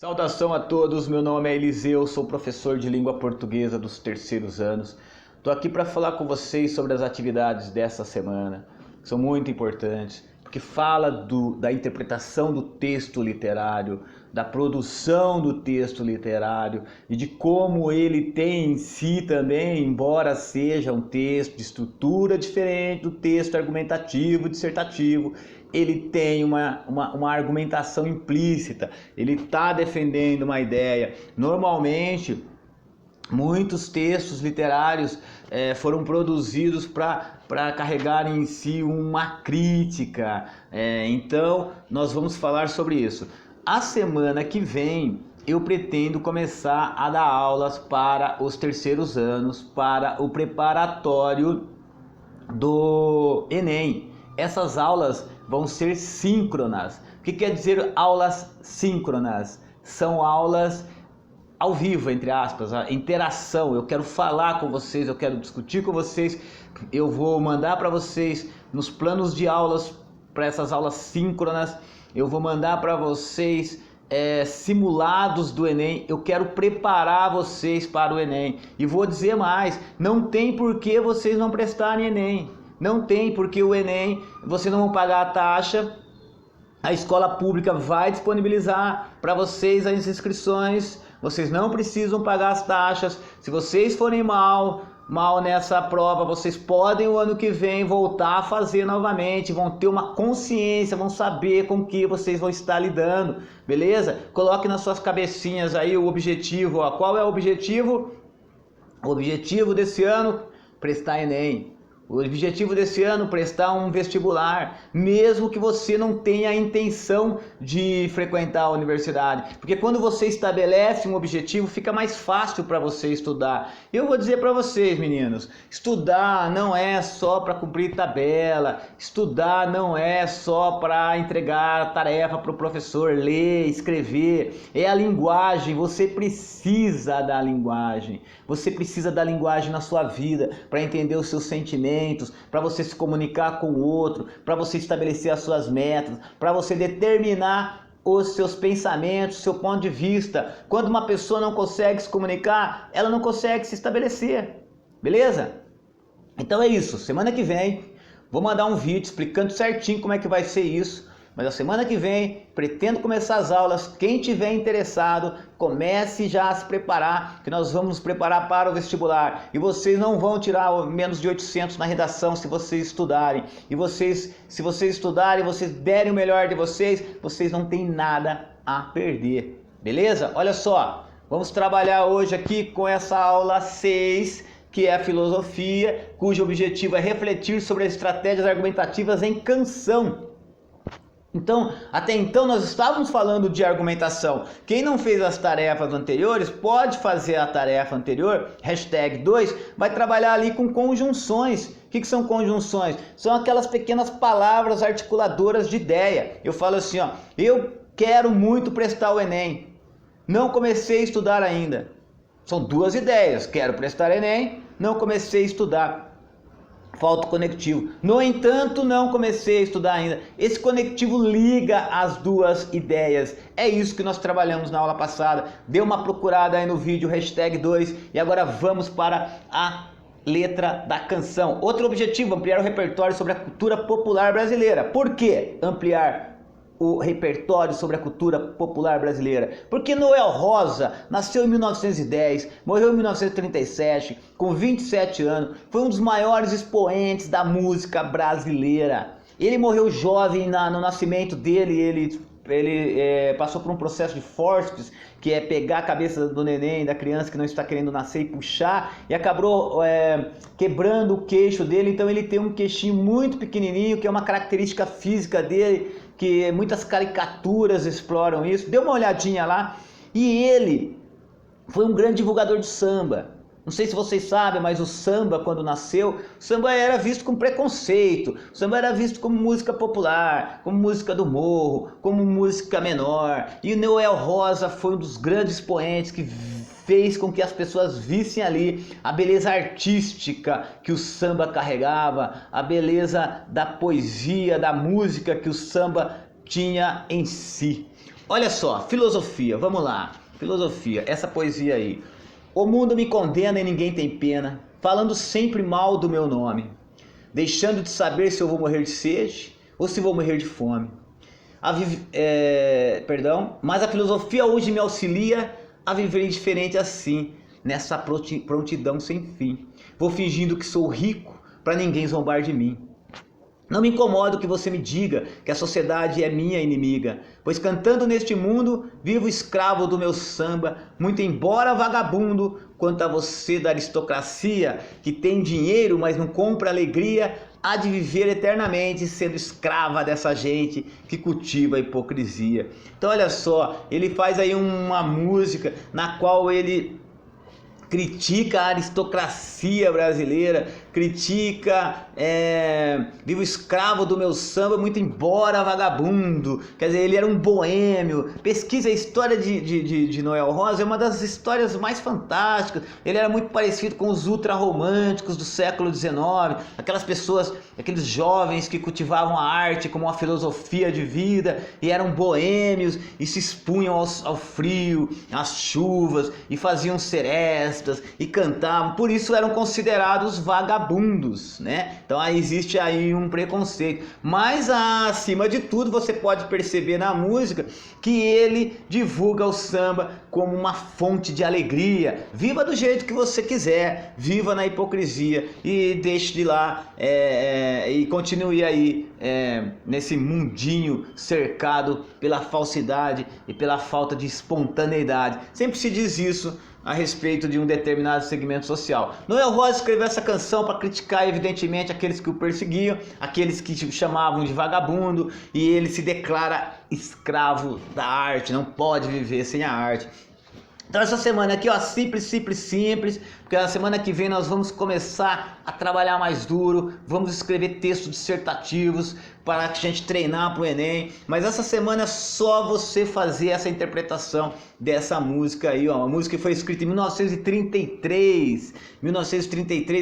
Saudação a todos, meu nome é Eliseu, sou professor de língua portuguesa dos terceiros anos. Estou aqui para falar com vocês sobre as atividades dessa semana, que são muito importantes, porque fala da interpretação do texto literário, da produção do texto literário e de como ele tem em si também, embora seja um texto de estrutura diferente do texto argumentativo, dissertativo, ele tem uma argumentação implícita, ele está defendendo uma ideia. Normalmente, muitos textos literários foram produzidos para carregar em si uma crítica. Então, nós vamos falar sobre isso. A semana que vem, eu pretendo começar a dar aulas para os terceiros anos, para o preparatório do Enem. Essas aulas vão ser síncronas. O que quer dizer aulas síncronas? São aulas ao vivo, entre aspas, a interação. Eu quero falar com vocês, eu quero discutir com vocês. Eu vou mandar para vocês nos planos de aulas, para essas aulas síncronas, eu vou mandar para vocês simulados do Enem. Eu quero preparar vocês para o Enem. E vou dizer mais, não tem por que vocês não prestarem Enem. Não tem, porque o Enem, vocês não vão pagar a taxa, a escola pública vai disponibilizar para vocês as inscrições, vocês não precisam pagar as taxas. Se vocês forem mal nessa prova, vocês podem o ano que vem voltar a fazer novamente, vão ter uma consciência, vão saber com que vocês vão estar lidando, beleza? Coloque nas suas cabecinhas aí o objetivo, ó. Qual é o objetivo? O objetivo desse ano, prestar Enem. O objetivo desse ano, prestar um vestibular, mesmo que você não tenha a intenção de frequentar a universidade. Porque quando você estabelece um objetivo, fica mais fácil para você estudar. Eu vou dizer para vocês, meninos, estudar não é só para cumprir tabela, estudar não é só para entregar tarefa para o professor, ler, escrever. É a linguagem, você precisa da linguagem. Você precisa da linguagem na sua vida para entender os seus sentimentos, para você se comunicar com o outro, para você estabelecer as suas metas, para você determinar os seus pensamentos, seu ponto de vista. Quando uma pessoa não consegue se comunicar, ela não consegue se estabelecer, beleza? Então é isso, semana que vem vou mandar um vídeo explicando certinho como é que vai ser isso. Mas a semana que vem, pretendo começar as aulas. Quem tiver interessado, comece já a se preparar, que nós vamos nos preparar para o vestibular. E vocês não vão tirar menos de 800 na redação se vocês estudarem. E se vocês estudarem, vocês derem o melhor de vocês, vocês não têm nada a perder. Beleza? Olha só, vamos trabalhar hoje aqui com essa aula 6, que é a filosofia, cujo objetivo é refletir sobre as estratégias argumentativas em canção. Então, até então nós estávamos falando de argumentação. Quem não fez as tarefas anteriores, pode fazer a tarefa anterior, #2, vai trabalhar ali com conjunções. O que são conjunções? São aquelas pequenas palavras articuladoras de ideia. Eu falo assim, ó, eu quero muito prestar o Enem, não comecei a estudar ainda. São duas ideias, quero prestar Enem, não comecei a estudar. Falta o conectivo. No entanto, não comecei a estudar ainda. Esse conectivo liga as duas ideias. É isso que nós trabalhamos na aula passada. Dê uma procurada aí no vídeo, #2. E agora vamos para a letra da canção. Outro objetivo, ampliar o repertório sobre a cultura popular brasileira. Por que ampliar o repertório sobre a cultura popular brasileira? Porque Noel Rosa nasceu em 1910, morreu em 1937, com 27 anos, foi um dos maiores expoentes da música brasileira. Ele morreu jovem no nascimento dele, ele passou por um processo de fórceps, que é pegar a cabeça do neném, da criança que não está querendo nascer e puxar, e acabou quebrando o queixo dele. Então ele tem um queixinho muito pequenininho, que é uma característica física dele, que muitas caricaturas exploram isso. Dê uma olhadinha lá. E ele foi um grande divulgador de samba. Não sei se vocês sabem, mas o samba, quando nasceu, o samba era visto com preconceito. O samba era visto como música popular, como música do morro, como música menor. E o Noel Rosa foi um dos grandes expoentes que fez com que as pessoas vissem ali a beleza artística que o samba carregava, a beleza da poesia, da música que o samba tinha em si. Olha só, filosofia, vamos lá. Filosofia, essa poesia aí. O mundo me condena e ninguém tem pena, falando sempre mal do meu nome, deixando de saber se eu vou morrer de sede ou se vou morrer de fome. Mas a filosofia hoje me auxilia a viver indiferente assim, nessa prontidão sem fim. Vou fingindo que sou rico para ninguém zombar de mim. Não me incomodo que você me diga que a sociedade é minha inimiga, pois cantando neste mundo vivo escravo do meu samba, muito embora vagabundo. Quanto a você da aristocracia, que tem dinheiro mas não compra alegria, há de viver eternamente sendo escrava dessa gente que cultiva a hipocrisia. Então olha só, ele faz aí uma música na qual ele critica a aristocracia brasileira, critica vivo escravo do meu samba, muito embora vagabundo. Quer dizer, ele era um boêmio. Pesquisa a história de Noel Rosa, é uma das histórias mais fantásticas. Ele era muito parecido com os ultrarromânticos do século XIX, aquelas pessoas, aqueles jovens que cultivavam a arte como uma filosofia de vida e eram boêmios e se expunham ao frio, às chuvas e faziam serestas e cantavam, por isso eram considerados vagabundos, né? Então aí existe aí um preconceito, mas acima de tudo você pode perceber na música que ele divulga o samba como uma fonte de alegria. Viva do jeito que você quiser, viva na hipocrisia e deixe de lá e continue aí nesse mundinho cercado pela falsidade e pela falta de espontaneidade. Sempre se diz isso a respeito de um determinado segmento social. Noel Rosa escreveu essa canção para criticar evidentemente aqueles que o perseguiam, aqueles que o chamavam de vagabundo, e ele se declara escravo da arte, não pode viver sem a arte. Então essa semana aqui, ó, simples, porque na semana que vem nós vamos começar a trabalhar mais duro, vamos escrever textos dissertativos para que a gente treinar para o Enem, mas essa semana é só você fazer essa interpretação dessa música aí, ó, uma música que foi escrita em 1933,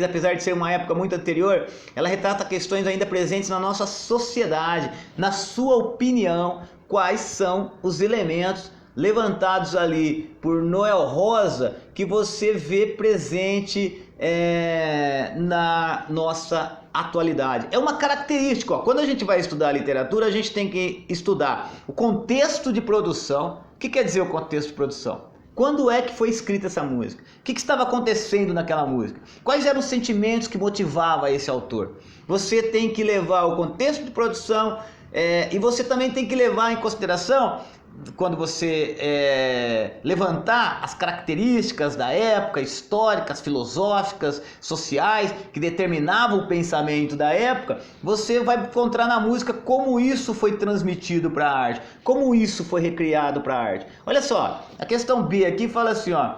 apesar de ser uma época muito anterior, ela retrata questões ainda presentes na nossa sociedade. Na sua opinião, quais são os elementos levantados ali por Noel Rosa que você vê presente na nossa atualidade? É uma característica, ó. Quando a gente vai estudar literatura, a gente tem que estudar o contexto de produção. O que quer dizer o contexto de produção? Quando é que foi escrita essa música? O que estava acontecendo naquela música? Quais eram os sentimentos que motivavam esse autor? Você tem que levar o contexto de produção e você também tem que levar em consideração, quando você levantar as características da época, históricas, filosóficas, sociais, que determinavam o pensamento da época, você vai encontrar na música como isso foi transmitido para a arte, como isso foi recriado para a arte. Olha só, a questão B aqui fala assim, ó,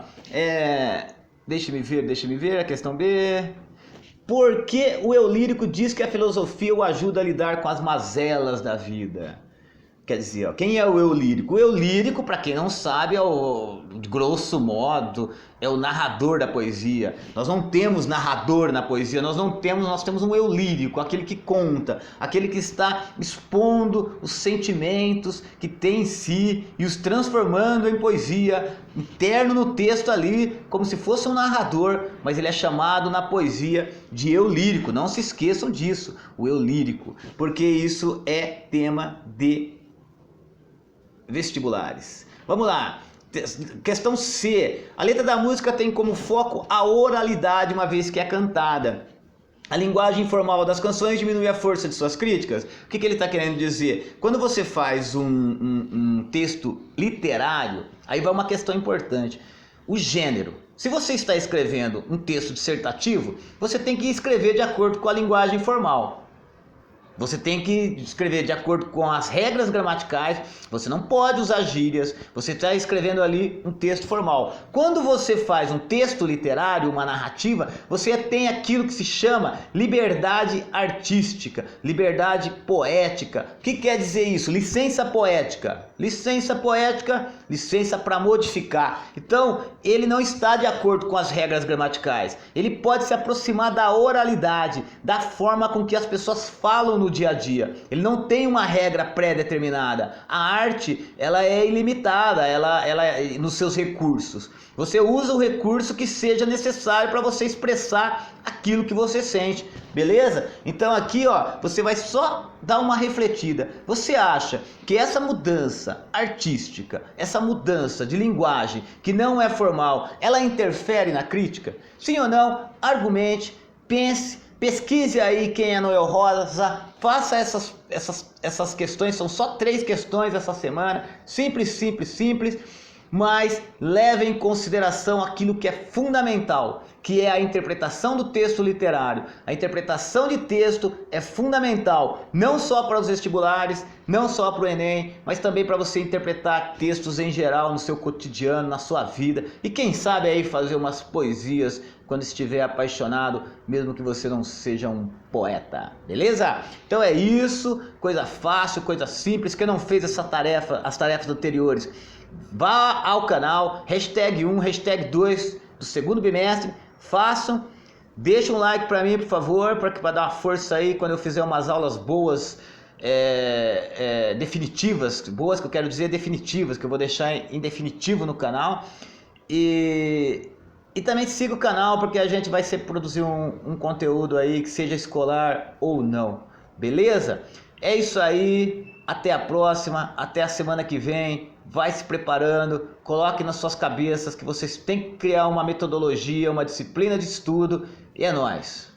deixa-me ver a questão B. Porque o eu lírico diz que a filosofia o ajuda a lidar com as mazelas da vida. Quer dizer, ó, quem é o eu lírico? O eu lírico, para quem não sabe, de grosso modo, é o narrador da poesia. Nós não temos narrador na poesia, nós temos um eu lírico, aquele que conta, aquele que está expondo os sentimentos que tem em si e os transformando em poesia, interno no texto ali, como se fosse um narrador, mas ele é chamado na poesia de eu lírico. Não se esqueçam disso, o eu lírico, porque isso é tema de vestibulares. Vamos lá, questão C. A letra da música tem como foco a oralidade, uma vez que é cantada. A linguagem informal das canções diminui a força de suas críticas. O que ele está querendo dizer? Quando você faz um texto literário, aí vai uma questão importante. O gênero. Se você está escrevendo um texto dissertativo, você tem que escrever de acordo com a linguagem formal. Você tem que escrever de acordo com as regras gramaticais, você não pode usar gírias, você está escrevendo ali um texto formal. Quando você faz um texto literário, uma narrativa, você tem aquilo que se chama liberdade artística, liberdade poética. O que quer dizer isso? Licença poética. Licença poética, licença para modificar. Então, ele não está de acordo com as regras gramaticais. Ele pode se aproximar da oralidade, da forma com que as pessoas falam no dia a dia. Ele não tem uma regra pré-determinada. A arte, ela é ilimitada, ela nos seus recursos. Você usa o recurso que seja necessário para você expressar aquilo que você sente, beleza? Então aqui, ó, você vai só dar uma refletida. Você acha que essa mudança artística, essa mudança de linguagem que não é formal, ela interfere na crítica? Sim ou não? Argumente, pense, pesquise aí quem é Noel Rosa, faça essas questões, são só 3 questões essa semana, simples, mas leve em consideração aquilo que é fundamental, que é a interpretação do texto literário. A interpretação de texto é fundamental, não só para os vestibulares, não só para o Enem, mas também para você interpretar textos em geral no seu cotidiano, na sua vida, e quem sabe aí fazer umas poesias quando estiver apaixonado, mesmo que você não seja um poeta, beleza? Então é isso, coisa fácil, coisa simples. Quem não fez essa tarefa, as tarefas anteriores, vá ao canal, hashtag 1, hashtag 2 do segundo bimestre, façam, deixa um like para mim, por favor, para dar uma força aí quando eu fizer umas aulas boas, definitivas, boas que eu quero dizer definitivas, que eu vou deixar em definitivo no canal, e também siga o canal, porque a gente vai sempre produzir um conteúdo aí que seja escolar ou não, beleza? É isso aí, até a próxima, até a semana que vem. Vai se preparando, coloque nas suas cabeças que vocês têm que criar uma metodologia, uma disciplina de estudo, e é nóis!